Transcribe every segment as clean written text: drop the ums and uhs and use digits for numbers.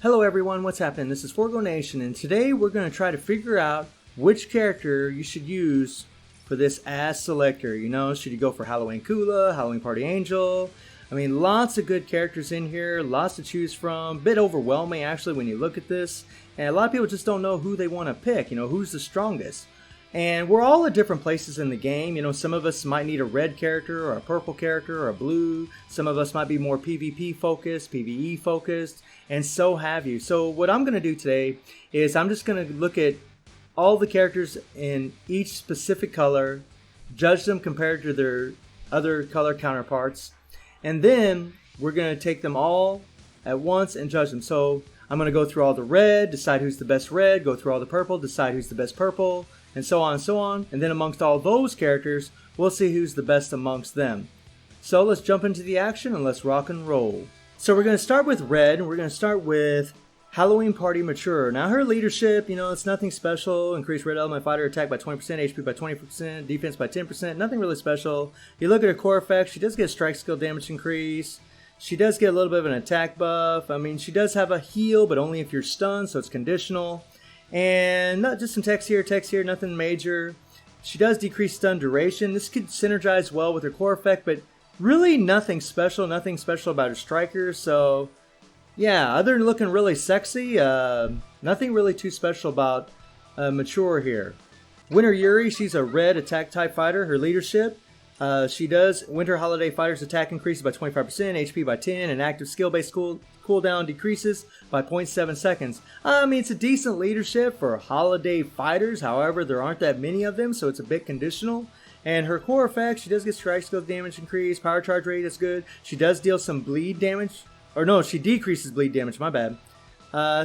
Hello everyone, what's happening? This is Forgo Nation, and today we're going to try to figure out which character you should use for this as selector. You know, should you go for Halloween Kula, Halloween Party Angel? I mean, lots of good characters in here, lots to choose from. Bit overwhelming actually when you look at this, and a lot of people just don't know who they want to pick, you know, who's the strongest. And we're all at different places in the game. You know, some of us might need a red character or a purple character or a blue. Some of us might be more PvP focused, PvE focused, and so have you. So what I'm going to do today is I'm just going to look at all the characters in each specific color, judge them compared to their other color counterparts, and then we're going to take them all at once and judge them. So I'm going to go through all the red, decide who's the best red, go through all the purple, decide who's the best purple, and so on and so on. And then amongst all those characters, we'll see who's the best amongst them. So let's jump into the action and let's rock and roll. So we're going to start with red, and we're going to start with Halloween Party Mature. Now her leadership, you know, it's nothing special. Increase red element fighter attack by 20%, HP by 20%, defense by 10%. Nothing really special. You look at her core effects, she does get strike skill damage increase. She does get a little bit of an attack buff. I mean, she does have a heal, but only if you're stunned, so it's conditional. And not just some text here, nothing major. She does decrease stun duration. This could synergize well with her core effect, but really nothing special about her striker. So yeah, other than looking really sexy, nothing really too special about Mature here. Winter Yuri, she's a red attack type fighter. Her leadership, she does Winter Holiday Fighters attack increases by 25%, HP by 10, and active skill based cooldown decreases by 0.7 seconds. I mean, it's a decent leadership for holiday fighters. However, there aren't that many of them, so it's a bit conditional. And her core effects, she does get strike skill damage increase, power charge rate, that's good. She does deal some bleed damage. Or no, she decreases bleed damage, my bad.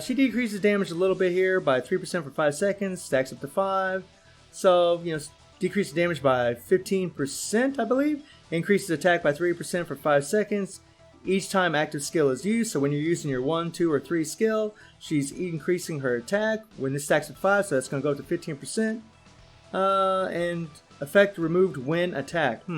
She decreases damage a little bit here by 3% for 5 seconds, stacks up to 5. So, you know, decreases damage by 15%, I believe. Increases attack by 3% for 5 seconds. Each time active skill is used, so when you're using your 1, 2, or 3 skill, she's increasing her attack. When this stacks at 5, so that's going to go up to 15%. And effect removed when attacked.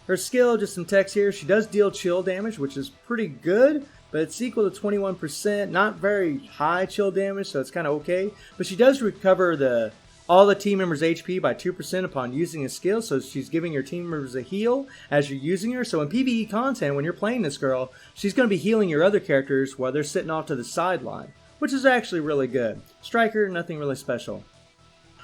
Her skill, just some text here, she does deal chill damage, which is pretty good, but it's equal to 21%. Not very high chill damage, so it's kind of okay. But she does recover all the team members' HP by 2% upon using a skill, so she's giving your team members a heal as you're using her. So in PvE content, when you're playing this girl, she's going to be healing your other characters while they're sitting off to the sideline, which is actually really good. Striker, nothing really special.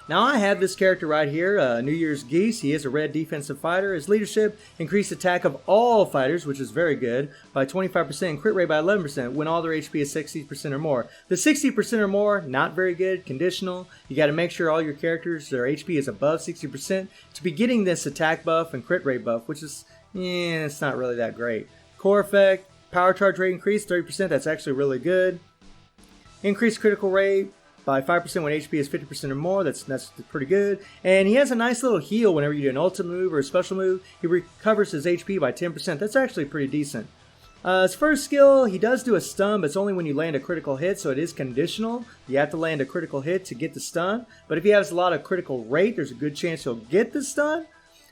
Now I have this character right here, New Year's Geese. He is a red defensive fighter. His leadership, increased attack of all fighters, which is very good, by 25%, and crit rate by 11% when all their HP is 60% or more. The 60% or more, not very good, conditional. You got to make sure all your characters, their HP is above 60% to be getting this attack buff and crit rate buff, which is, it's not really that great. Core effect, power charge rate increase, 30%, that's actually really good. Increased critical rate by 5% when HP is 50% or more. That's pretty good. And he has a nice little heal whenever you do an ultimate move or a special move. He recovers his HP by 10%. That's actually pretty decent. His first skill, he does do a stun, but it's only when you land a critical hit, so it is conditional. You have to land a critical hit to get the stun. But if he has a lot of critical rate, there's a good chance he'll get the stun.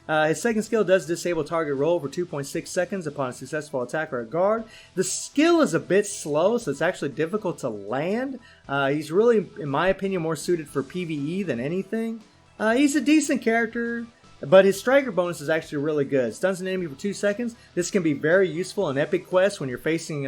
His second skill does disable target roll for 2.6 seconds upon a successful attack or a guard. The skill is a bit slow, so it's actually difficult to land. He's really, in my opinion, more suited for PvE than anything. He's a decent character, but his striker bonus is actually really good. Stuns an enemy for 2 seconds. This can be very useful in epic quests when you're facing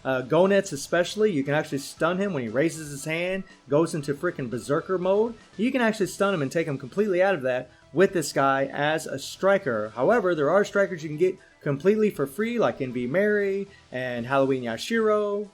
Gonets especially. You can actually stun him when he raises his hand, goes into freaking berserker mode. You can actually stun him and take him completely out of that with this guy as a striker. However, there are strikers you can get completely for free, like NB Mary and Halloween Yashiro.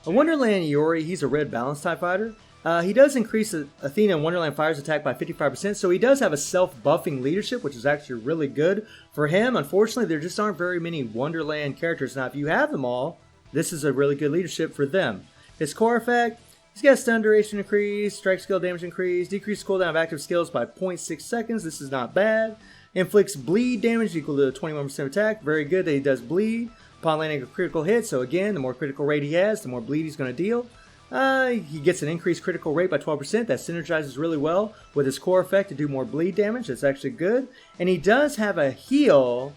A Wonderland Yuri, he's a red balance type fighter. He does increase Athena and Wonderland Fire's attack by 55%, so he does have a self-buffing leadership, which is actually really good for him. Unfortunately, there just aren't very many Wonderland characters. Now, if you have them all, this is a really good leadership for them. His core effect, he's got stun duration increase, strike skill damage increase, decreased cooldown of active skills by 0.6 seconds. This is not bad. Inflicts bleed damage equal to 21% attack. Very good that he does bleed upon landing a critical hit. So again, the more critical rate he has, the more bleed he's going to deal. He gets an increased critical rate by 12%. That synergizes really well with his core effect to do more bleed damage. That's actually good. And he does have a heal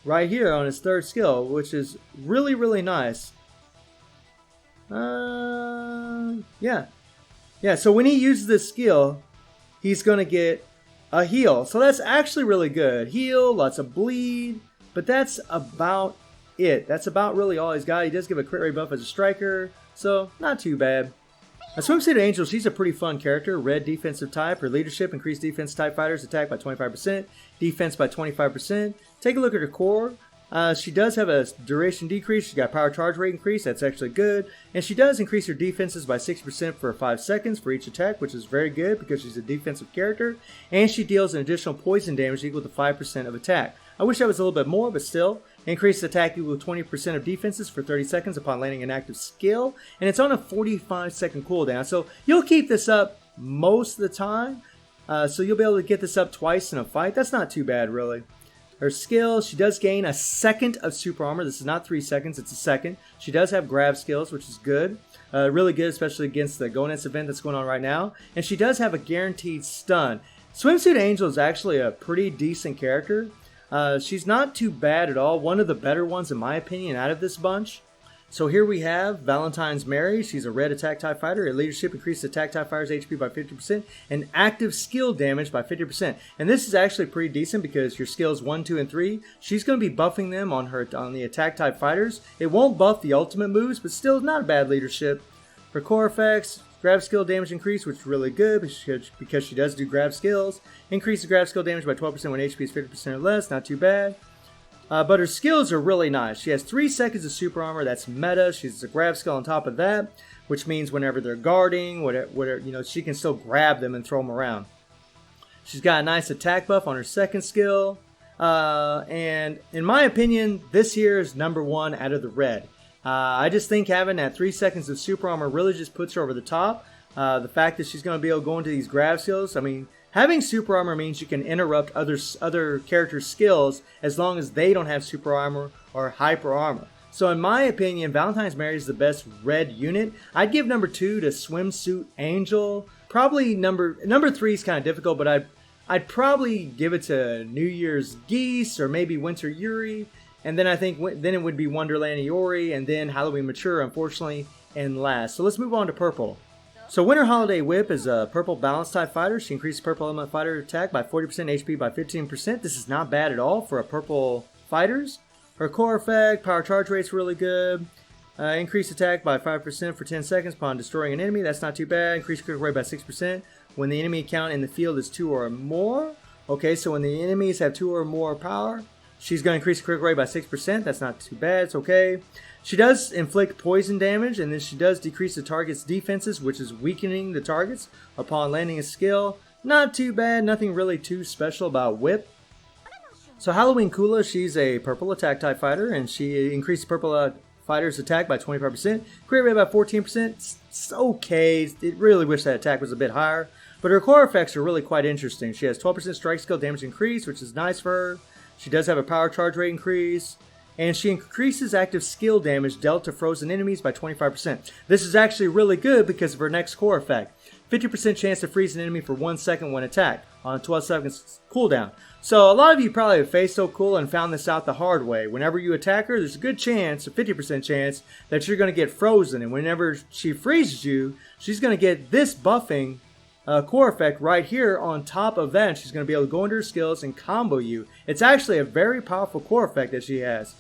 right here on his third skill, which is really, really nice. Yeah. Yeah, so when he uses this skill, he's going to get a heal. So that's actually really good. Heal, lots of bleed, but that's about it. That's about really all he's got. He does give a crit rate buff as a striker, so not too bad. A Swimsuit Angel, she's a pretty fun character. Red defensive type. Her leadership, increased defense type fighters attack by 25%, defense by 25%. Take a look at her core. She does have a duration decrease. She's got power charge rate increase. That's actually good. And she does increase her defenses by 6% for 5 seconds for each attack, which is very good because she's a defensive character. And she deals an additional poison damage equal to 5% of attack. I wish that was a little bit more, but still. Increased attack equal to 20% of defenses for 30 seconds upon landing an active skill. And it's on a 45-second cooldown. So you'll keep this up most of the time. So you'll be able to get this up twice in a fight. That's not too bad, really. Her skill, she does gain a second of super armor. This is not 3 seconds, it's a second. She does have grab skills, which is good. Really good, especially against the Gonets event that's going on right now. And she does have a guaranteed stun. Swimsuit Angel is actually a pretty decent character. She's not too bad at all. One of the better ones, in my opinion, out of this bunch. So here we have Valentine's Mary. She's a red attack type fighter. Her leadership increases attack type fighters' HP by 50% and active skill damage by 50%. And this is actually pretty decent because your skills 1, 2, and 3, she's going to be buffing them on the attack type fighters. It won't buff the ultimate moves, but still not a bad leadership. Her core effects, grab skill damage increase, which is really good because she does do grab skills. Increase the grab skill damage by 12% when HP is 50% or less. Not too bad. But her skills are really nice. She has 3 seconds of super armor. That's meta. She's a grab skill on top of that, which means whenever they're guarding, whatever, she can still grab them and throw them around. She's got a nice attack buff on her second skill. And in my opinion, this here is number 1 out of the red. I just think having that 3 seconds of super armor really just puts her over the top. The fact that she's going to be able to go into these grab skills, I mean, having super armor means you can interrupt other characters' skills as long as they don't have super armor or hyper armor. So in my opinion, Valentine's Mary is the best red unit. I'd give number 2 to Swimsuit Angel. Probably number 3 is kind of difficult, but I'd probably give it to New Year's Geese or maybe Winter Yuri. And then I think then it would be Wonderland Iori and then Halloween Mature, unfortunately, and last. So let's move on to purple. So Winter Holiday Whip is a purple balance type fighter. She increases purple element fighter attack by 40%, HP by 15%. This is not bad at all for a purple fighters. Her core effect, power charge rate's really good. Increased attack by 5% for 10 seconds upon destroying an enemy. That's not too bad. Increased critical rate by 6% when the enemy count in the field is 2 or more. Okay, so when the enemies have 2 or more power, she's going to increase the critical rate by 6%. That's not too bad. It's okay. She does inflict poison damage, and then she does decrease the target's defenses, which is weakening the targets upon landing a skill. Not too bad. Nothing really too special about Whip. So Halloween Kula, she's a purple attack type fighter, and she increases purple fighters' attack by 25%. Crit rate by 14%. It's okay. I really wish that attack was a bit higher. But her core effects are really quite interesting. She has 12% strike skill damage increase, which is nice for her. She does have a power charge rate increase. And she increases active skill damage dealt to frozen enemies by 25%. This is actually really good because of her next core effect. 50% chance to freeze an enemy for 1 second when attacked on a 12 seconds cooldown. So a lot of you probably have faced So Cool and found this out the hard way. Whenever you attack her, there's a good chance, a 50% chance, that you're going to get frozen. And whenever she freezes you, she's going to get this buffing core effect right here on top of that. And she's going to be able to go into her skills and combo you. It's actually a very powerful core effect that she has.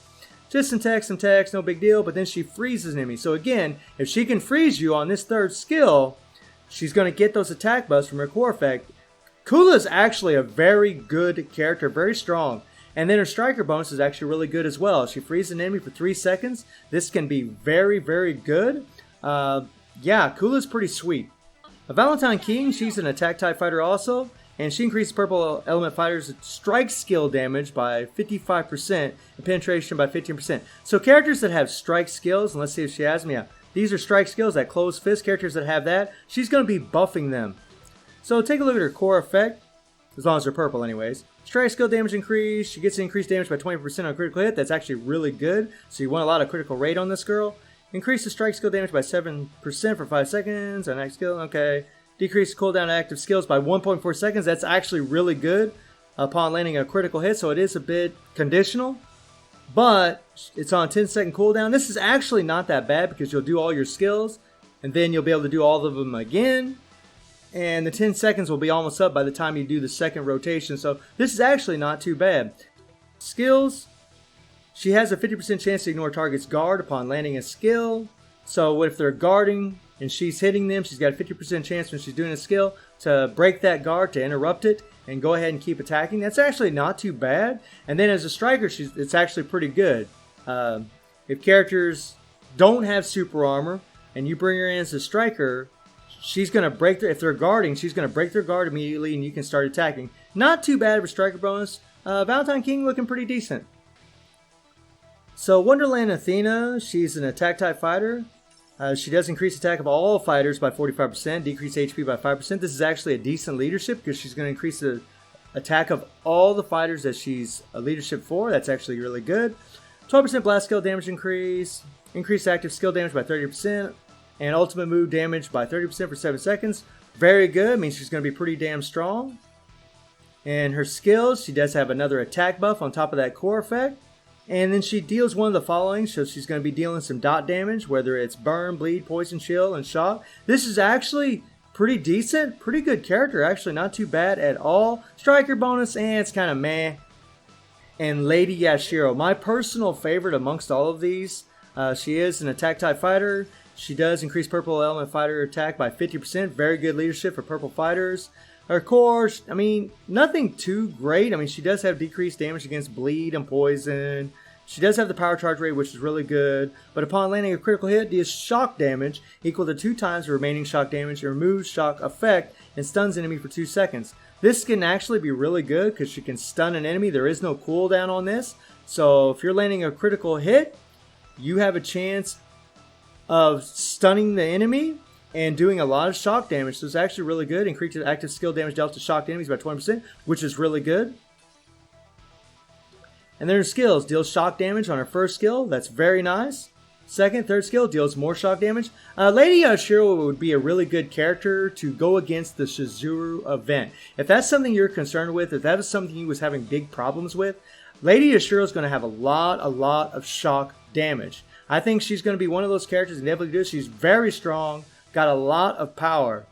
Just some text, no big deal, but then she freezes an enemy. So again, if she can freeze you on this third skill, she's going to get those attack buffs from her core effect. Kula is actually a very good character, very strong. And then her striker bonus is actually really good as well. If she freezes an enemy for 3 seconds, this can be very, very good. Yeah, Kula's pretty sweet. A Valentine King, she's an attack type fighter also. And she increases purple element fighters' strike skill damage by 55% and penetration by 15%. So characters that have strike skills, and let's see if she has them. Yeah, these are strike skills, that closed fist. Characters that have that, she's going to be buffing them. So take a look at her core effect, as long as they're purple anyways. Strike skill damage increase. She gets increased damage by 20% on critical hit. That's actually really good. So you want a lot of critical rate on this girl. Increase the strike skill damage by 7% for 5 seconds. Our next skill, okay. Decrease cooldown active skills by 1.4 seconds. That's actually really good upon landing a critical hit, so it is a bit conditional. but it's on a 10-second cooldown. This is actually not that bad because you'll do all your skills and then you'll be able to do all of them again. And the 10 seconds will be almost up by the time you do the second rotation. So this is actually not too bad. Skills. She has a 50% chance to ignore target's guard upon landing a skill. So if they're guarding and she's hitting them, she's got a 50% chance when she's doing a skill to break that guard, to interrupt it, and go ahead and keep attacking. That's actually not too bad. And then as a striker, it's actually pretty good. If characters don't have super armor and you bring her in as a striker, she's going to break if they're guarding, she's going to break their guard immediately and you can start attacking. Not too bad of a striker bonus. Valentine King looking pretty decent. So Wonderland Athena, she's an attack type fighter. She does increase attack of all fighters by 45%, decrease HP by 5%. This is actually a decent leadership because she's going to increase the attack of all the fighters that she's a leadership for. That's actually really good. 12% blast skill damage increase, increase active skill damage by 30%, and ultimate move damage by 30% for 7 seconds. Very good, means she's going to be pretty damn strong. And her skills, she does have another attack buff on top of that core effect. And then she deals one of the following, so she's going to be dealing some dot damage, whether it's burn, bleed, poison, chill, and shock. This is actually pretty decent, pretty good character, actually not too bad at all. Striker bonus, it's kind of meh. And Lady Yashiro, my personal favorite amongst all of these. She is an attack type fighter. She does increase purple element fighter attack by 50%. Very good leadership for purple fighters. Her core, I mean, nothing too great. I mean, she does have decreased damage against bleed and poison. She does have the power charge rate, which is really good. But upon landing a critical hit, deals shock damage equal to 2 times the remaining shock damage. It removes shock effect and stuns enemy for 2 seconds. This can actually be really good because she can stun an enemy. There is no cooldown on this. So if you're landing a critical hit, you have a chance of stunning the enemy and doing a lot of shock damage. So it's actually really good. Increases active skill damage dealt to shocked enemies by 20%, which is really good. And then her skills. Deals shock damage on her first skill. That's very nice. Second, third skill deals more shock damage. Lady Yashiro would be a really good character to go against the Shizuru event. If that's something you're concerned with, if that is something you was having big problems with, Lady Yashiro is going to have a lot of shock damage. I think she's going to be one of those characters that definitely do. She's very strong. Got a lot of power.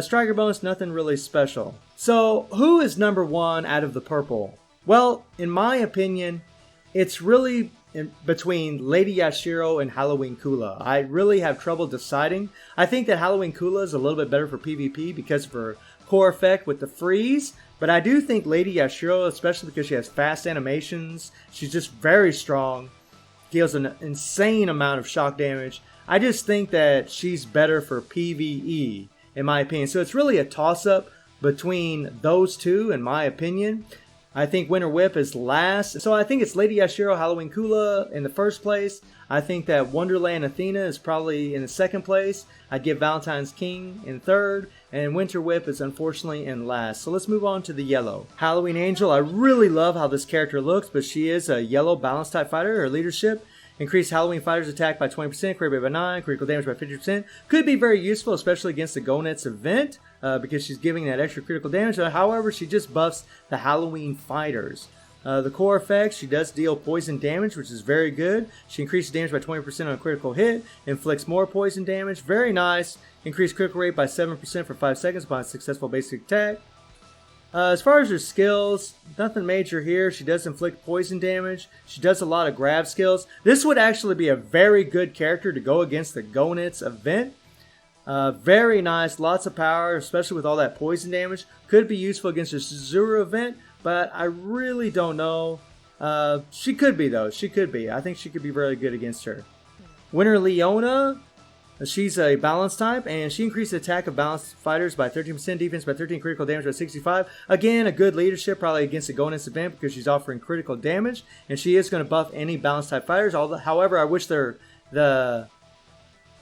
Striker bonus, nothing really special. So, who is number 1 out of the purple? Well, in my opinion, it's really between Lady Yashiro and Halloween Kula. I really have trouble deciding. I think that Halloween Kula is a little bit better for PvP because of her core effect with the freeze. But I do think Lady Yashiro, especially because she has fast animations, she's just very strong, deals an insane amount of shock damage. I just think that she's better for PvE, in my opinion. So it's really a toss-up between those two, in my opinion. I think Winter Whip is last. So I think it's Lady Yashiro, Halloween Kula in the first place. I think that Wonderland Athena is probably in the second place. I'd give Valentine's King in third. And Winter Whip is unfortunately in last. So let's move on to the yellow. Halloween Angel, I really love how this character looks, but she is a yellow balance type fighter. Her leadership. Increased Halloween Fighters attack by 20%, crit rate by 9, critical damage by 50%. Could be very useful, especially against the Gonets event, because she's giving that extra critical damage. However, she just buffs the Halloween Fighters. The core effects, she does deal poison damage, which is very good. She increases damage by 20% on a critical hit, inflicts more poison damage. Very nice. Increased critical rate by 7% for 5 seconds upon a successful basic attack. As far as her skills, nothing major here. She does inflict poison damage. She does a lot of grab skills. This would actually be a very good character to go against the Gonets event. Very nice, lots of power, especially with all that poison damage. Could be useful against the Shizuru event, but I really don't know. She could be though, she could be. I think she could be very good against her. Winter Leona. She's a balance type, and she increased the attack of balanced fighters by 13%, defense by 13, critical damage by 65. Again, a good leadership, probably against the Gonets event because she's offering critical damage, and she is going to buff any balance type fighters. However, I wish the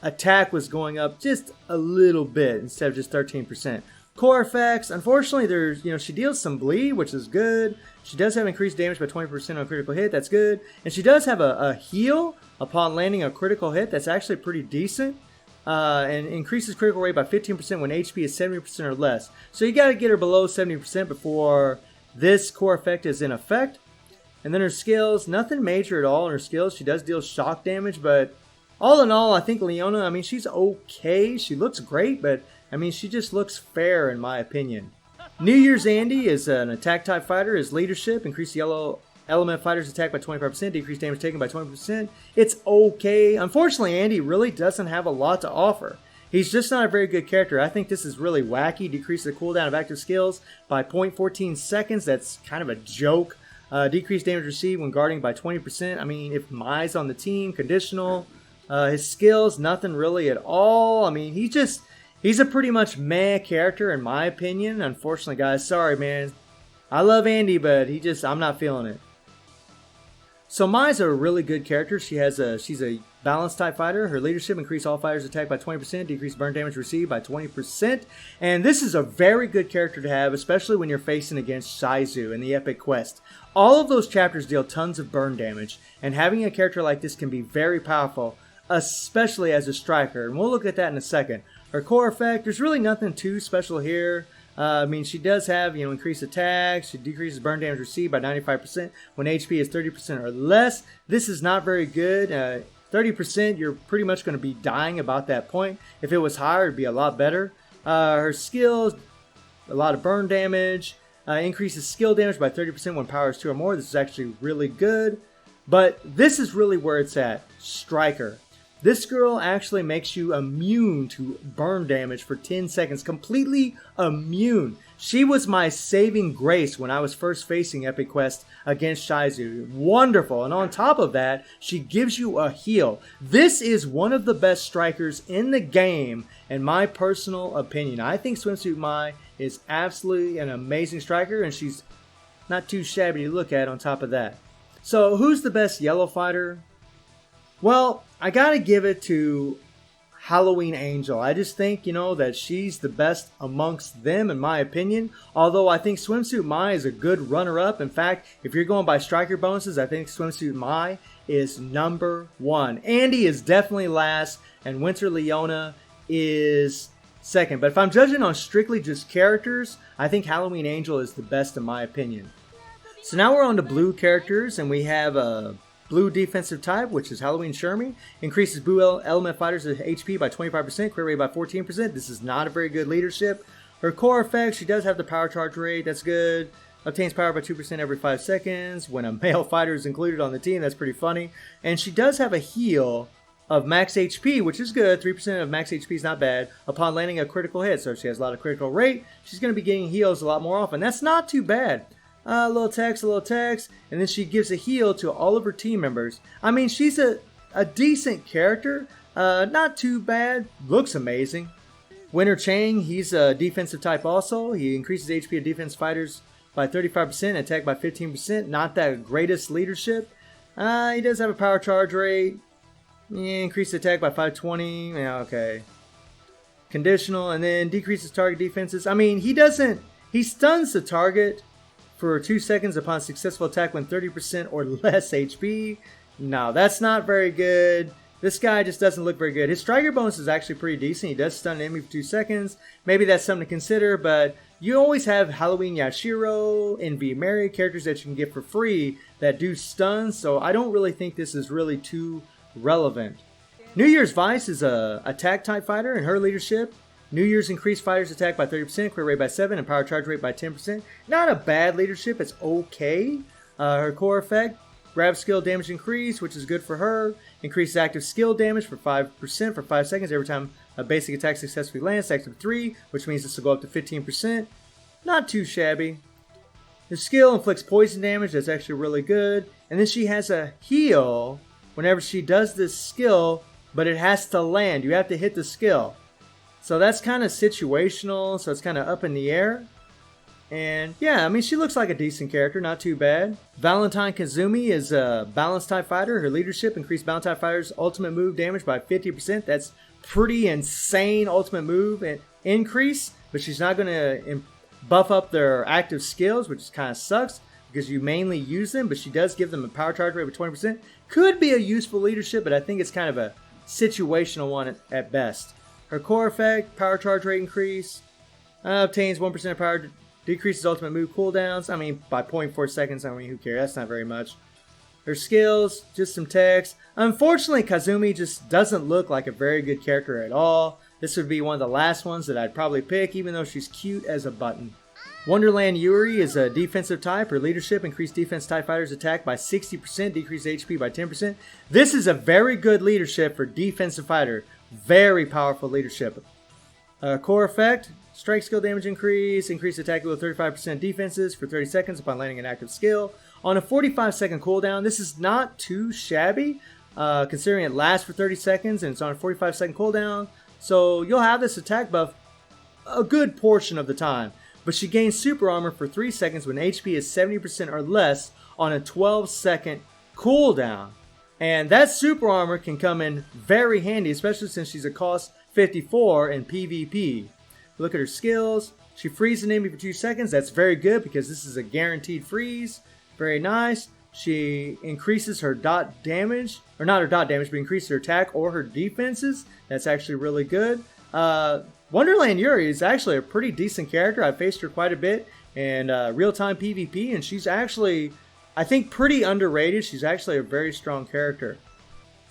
attack was going up just a little bit instead of just 13%. Core effects, unfortunately, she deals some bleed, which is good. She does have increased damage by 20% on a critical hit. That's good. And she does have a heal upon landing a critical hit. That's actually pretty decent. And increases critical rate by 15% when HP is 70% or less. So you got to get her below 70% before this core effect is in effect. And then her skills, nothing major at all in her skills. She does deal shock damage, but all in all, I think Leona, I mean, she's okay. She looks great, but I mean, she just looks fair in my opinion. New Year's Andy is an attack type fighter. His leadership, increase the yellow element fighter's attack by 25%, decrease damage taken by 20%. It's okay. Unfortunately, Andy really doesn't have a lot to offer. He's just not a very good character. I think this is really wacky. Decrease the cooldown of active skills by 0.14 seconds. That's kind of a joke. Decrease damage received when guarding by 20%. I mean, if Mai's on the team, conditional. His skills, nothing really at all. I mean, he's a pretty much meh character in my opinion. Unfortunately, guys, sorry, man. I love Andy, but I'm not feeling it. So Mai's a really good character. She's a balanced type fighter. Her leadership increase all fighters attack by 20%, decrease burn damage received by 20%. And this is a very good character to have, especially when you're facing against Shizu in the Epic Quest. All of those chapters deal tons of burn damage, and having a character like this can be very powerful, especially as a striker. And we'll look at that in a second. Her core effect, there's really nothing too special here. I mean, she does have, increased attacks. She decreases burn damage received by 95% when HP is 30% or less. This is not very good. 30%, you're pretty much going to be dying about that point. If it was higher, it'd be a lot better. Her skills, a lot of burn damage. Increases skill damage by 30% when power is 2 or more. This is actually really good. But this is really where it's at. Striker. This girl actually makes you immune to burn damage for 10 seconds. Completely immune. She was my saving grace when I was first facing Epic Quest against Shizu. Wonderful. And on top of that, she gives you a heal. This is one of the best strikers in the game, in my personal opinion. I think Swimsuit Mai is absolutely an amazing striker, and she's not too shabby to look at on top of that. So who's the best yellow fighter? Well, I gotta give it to Halloween Angel. I just think, that she's the best amongst them in my opinion. Although I think Swimsuit Mai is a good runner-up. In fact, if you're going by striker bonuses, I think Swimsuit Mai is number 1. Andy is definitely last, and Winter Leona is second. But if I'm judging on strictly just characters, I think Halloween Angel is the best in my opinion. So now we're on to blue characters, and we have a blue defensive type, which is Halloween Shermie. Increases blue element fighters' HP by 25%, crit rate by 14%. This is not a very good leadership. Her core effects, she does have the power charge rate. That's good. Obtains power by 2% every 5 seconds. When a male fighter is included on the team, that's pretty funny. And she does have a heal of max HP, which is good. 3% of max HP is not bad upon landing a critical hit. So if she has a lot of critical rate, she's going to be getting heals a lot more often. That's not too bad. A little text, and then she gives a heal to all of her team members. I mean, she's a decent character. Not too bad. Looks amazing. Winter Chang, he's a defensive type also. He increases HP of defense fighters by 35%, attack by 15%. Not that greatest leadership. He does have a power charge rate. Increased attack by 520. Yeah, okay. Conditional, and then decreases target defenses. I mean, he stuns the target for 2 seconds upon successful attack when 30% or less HP. No, that's not very good. This guy just doesn't look very good. His striker bonus is actually pretty decent. He does stun an enemy for 2 seconds. Maybe that's something to consider, but you always have Halloween Yashiro and V Mary, characters that you can get for free that do stuns, so I don't really think this is really too relevant. New Year's Vice is a attack type fighter, and her leadership, New Year's increased fighters attack by 30%, crit rate by 7%, and power charge rate by 10%. Not a bad leadership, it's okay. Her core effect, grab skill damage increase, which is good for her. Increases active skill damage for 5% for 5 seconds every time a basic attack successfully lands. Stacks up 3, which means this will go up to 15%. Not too shabby. The skill inflicts poison damage, that's actually really good. And then she has a heal whenever she does this skill, but it has to land. You have to hit the skill. So that's kind of situational, so it's kind of up in the air. And yeah, I mean, she looks like a decent character, not too bad. Valentine Kazumi is a balanced type fighter. Her leadership increased balanced type fighters' ultimate move damage by 50%. That's pretty insane ultimate move and increase, but she's not going to buff up their active skills, which kind of sucks because you mainly use them, but she does give them a power charge rate of 20%. Could be a useful leadership, but I think it's kind of a situational one at best. Her core effect, power charge rate increase, obtains 1% of power, decreases ultimate move cooldowns. I mean, by 0.4 seconds, I mean, who cares? That's not very much. Her skills, just some text. Unfortunately, Kazumi just doesn't look like a very good character at all. This would be one of the last ones that I'd probably pick, even though she's cute as a button. Wonderland Yuri is a defensive type. Her leadership increased defense TIE fighters attack by 60%, decreased HP by 10%. This is a very good leadership for defensive fighter. Very powerful leadership. Core effect, strike skill damage increase, increased attack with 35% defenses for 30 seconds upon landing an active skill. On a 45-second cooldown, this is not too shabby, considering it lasts for 30 seconds and it's on a 45-second cooldown. So you'll have this attack buff a good portion of the time. But she gains super armor for 3 seconds when HP is 70% or less on a 12-second cooldown. And that super armor can come in very handy, especially since she's a cost 54 in PvP. Look at her skills. She freezes an enemy for 2 seconds. That's very good because this is a guaranteed freeze. Very nice. She increases her dot damage, or not her dot damage, but increases her attack or her defenses. That's actually really good. Wonderland Yuri is actually a pretty decent character. I've faced her quite a bit in real-time PvP, and she's actually, I think, pretty underrated. She's actually a very strong character.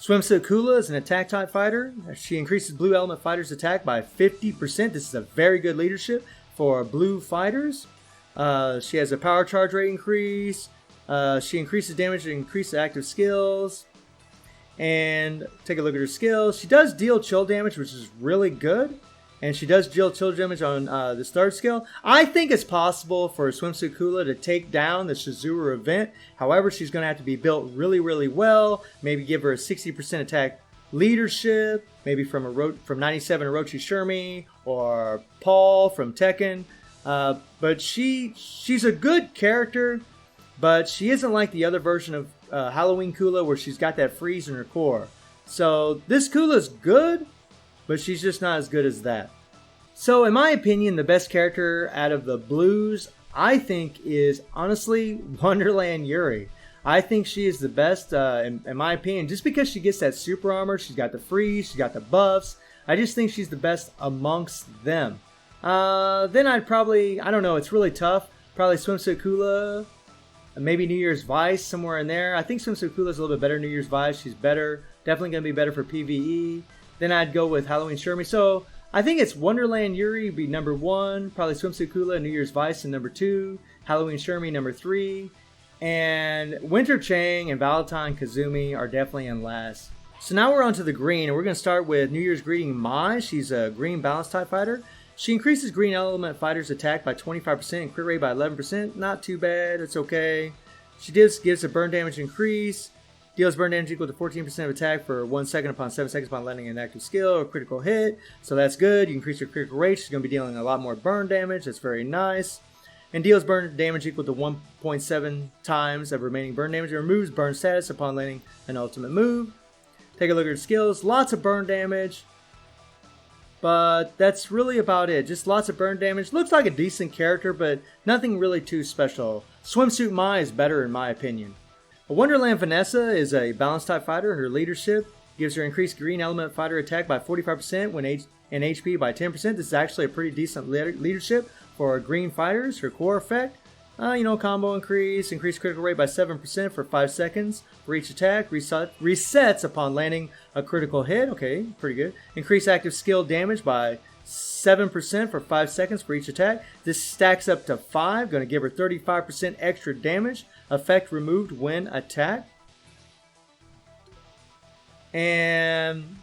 Swimsuit Kula is an attack type fighter. She increases blue element fighters' attack by 50%. This is a very good leadership for blue fighters. She has a power charge rate increase. She increases damage and increases active skills. And take a look at her skills. She does deal chill damage, which is really good. And she does deal chill damage on this third skill. I think it's possible for Swimsuit Kula to take down the Shizuru event. However, she's going to have to be built really, really well. Maybe give her a 60% attack leadership. Maybe from 97 Orochi Shermie or Paul from Tekken. But she's a good character. But she isn't like the other version of Halloween Kula where she's got that freeze in her core. So this Kula's good, but she's just not as good as that. So in my opinion, the best character out of the blues, I think, is honestly Wonderland Yuri. I think she is the best in my opinion, just because she gets that super armor, she's got the freeze, she's got the buffs. I just think she's the best amongst them. Then I'd probably, I don't know, it's really tough. Probably Swimsuit Kula, maybe New Year's Vice, somewhere in there. I think Swimsuit Kula is a little bit better than New Year's Vice. She's better, definitely going to be better for PvE. Then I'd go with Halloween Shermie. So I think it's Wonderland Yuri be number 1, probably Swimsuit Kula, New Year's Vice in number 2, Halloween Shermie number 3, and Winter Chang and Valentine Kazumi are definitely in last. So now we're on to the green, and we're going to start with New Year's Greeting Mai. She's a green balance type fighter. She increases green element fighters' attack by 25% and crit rate by 11%. Not too bad, it's okay. She gives a burn damage increase. Deals burn damage equal to 14% of attack for 1 second upon 7 seconds upon landing an active skill or critical hit. So that's good. You increase your critical rate. She's going to be dealing a lot more burn damage. That's very nice. And deals burn damage equal to 1.7 times of remaining burn damage. It removes burn status upon landing an ultimate move. Take a look at her skills. Lots of burn damage. But that's really about it. Just lots of burn damage. Looks like a decent character, but nothing really too special. Swimsuit Mai is better in my opinion. Wonderland Vanessa is a balanced type fighter. Her leadership gives her increased green element fighter attack by 45% and HP by 10%. This is actually a pretty decent leadership for green fighters. Her core effect, combo increase critical rate by 7% for 5 seconds for each attack. Resets upon landing a critical hit. Okay, pretty good. Increase active skill damage by 7% for 5 seconds for each attack. This stacks up to 5. Going to give her 35% extra damage. Effect removed when attacked. And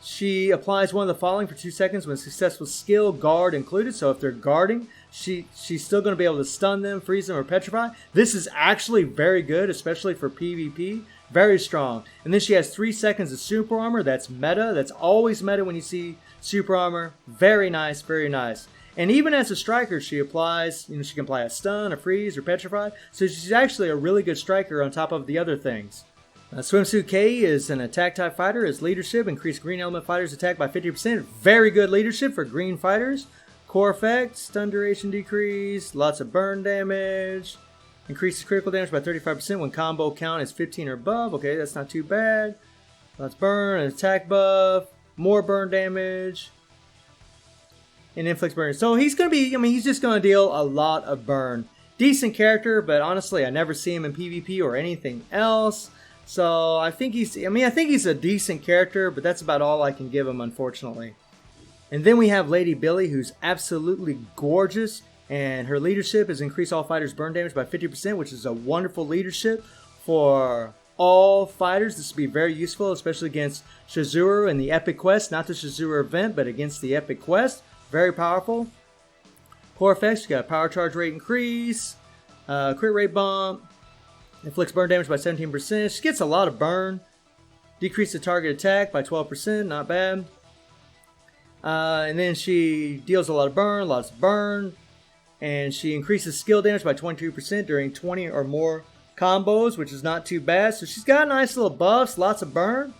she applies one of the following for 2 seconds when successful skill guard included. So if they're guarding, she's still going to be able to stun them, freeze them, or petrify. This is actually very good, especially for PvP. Very strong. And then she has 3 seconds of super armor. That's meta. That's always meta when you see super armor. Very nice, very nice. And even as a striker, she applies, she can apply a stun, a freeze, or petrify. So she's actually a really good striker on top of the other things. Swimsuit K is an attack type fighter. His leadership increased green element fighters' attack by 50%. Very good leadership for green fighters. Core effect, stun duration decrease, lots of burn damage. Increases critical damage by 35% when combo count is 15 or above. Okay, that's not too bad. Lots burn, an attack buff, more burn damage. And inflicts burn. So he's going to be, he's just going to deal a lot of burn. decent character, but honestly, I never see him in PvP or anything else. So I think he's a decent character, but that's about all I can give him, unfortunately. And then we have Lady Billy, who's absolutely gorgeous, and her leadership has increased all fighters' burn damage by 50%, which is a wonderful leadership for all fighters. This would be very useful, especially against Shizuru in the Epic Quest. Not the Shizuru event, but against the Epic Quest. Very powerful. Core effects, you got power charge rate increase, crit rate bump, inflicts burn damage by 17%. She gets a lot of burn. Decrease the target attack by 12%, not bad. And then she deals a lot of burn, lots of burn. And she increases skill damage by 22% during 20 or more combos, which is not too bad. So she's got nice little buffs, lots of burn.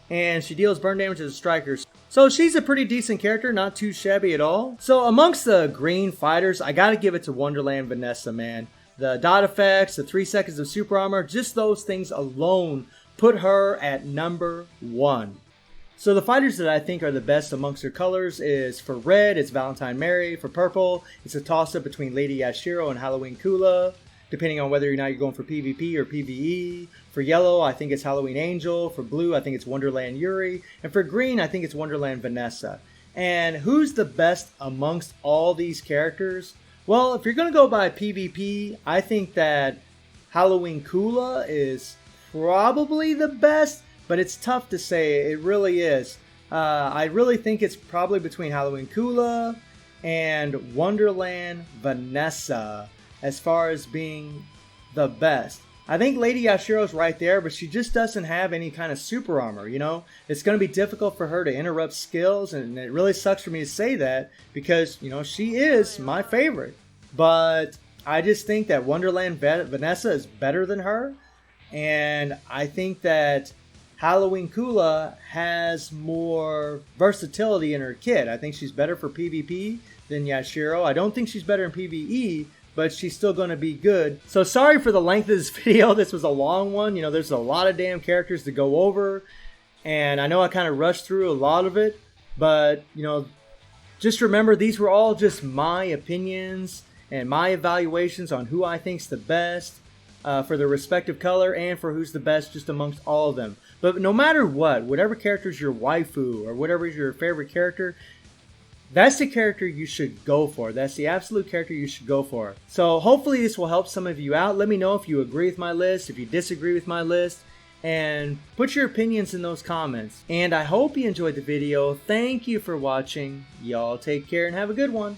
And she deals burn damage as a striker. So she's a pretty decent character, not too shabby at all. So amongst the green fighters, I gotta give it to Wonderland Vanessa, man. The dot effects, the 3 seconds of super armor, just those things alone put her at number 1. So the fighters that I think are the best amongst their colors is, for red, it's Valentine Mary. For purple, it's a toss-up between Lady Yashiro and Halloween Kula, depending on whether or not you're going for PvP or PvE. For yellow, I think it's Halloween Angel. For blue, I think it's Wonderland Yuri. And for green, I think it's Wonderland Vanessa. And who's the best amongst all these characters? Well, if you're going to go by PvP, I think that Halloween Kula is probably the best. But it's tough to say. It really is. I really think it's probably between Halloween Kula and Wonderland Vanessa as far as being the best. I think Lady Yashiro's right there, but she just doesn't have any kind of super armor, you know? It's going to be difficult for her to interrupt skills, and it really sucks for me to say that because, you know, she is my favorite. But I just think that Wonderland Vanessa is better than her, and I think that Halloween Kula has more versatility in her kit. I think she's better for PvP than Yashiro. I don't think she's better in PvE, but she's still going to be good. So sorry for the length of this video. This was a long one. You know, there's a lot of damn characters to go over, and I know I kind of rushed through a lot of it, but, you know, just remember these were all just my opinions and my evaluations on who I think's the best for their respective color and for who's the best just amongst all of them. But no matter what, whatever character's your waifu or whatever is your favorite character, that's the character you should go for. That's the absolute character you should go for. So hopefully this will help some of you out. Let me know if you agree with my list, if you disagree with my list, and put your opinions in those comments. And I hope you enjoyed the video. Thank you for watching. Y'all take care and have a good one.